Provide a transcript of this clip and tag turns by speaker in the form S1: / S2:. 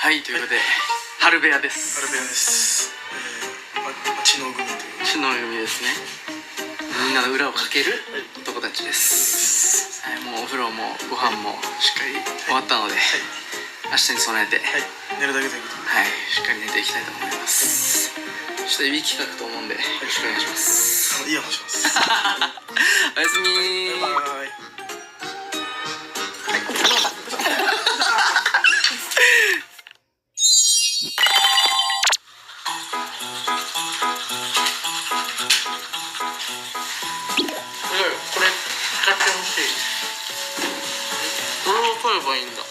S1: はい、ということで、春部屋です。
S2: 春部屋です。知能組という
S1: 知能組ですね。みんなの裏をかける男たちです。はい、もうお風呂もご飯もしっかり終わったので、明日に備えて、
S2: 寝るだけということで、
S1: はい、しっかり寝ていきたいと思います。ちょっといびきかくと思うんで、よろしくお願いします。
S2: イヤホンします。
S1: おやすみー。
S2: バイバイ。
S1: これ使ってほしい。どれを取ればいいんだ。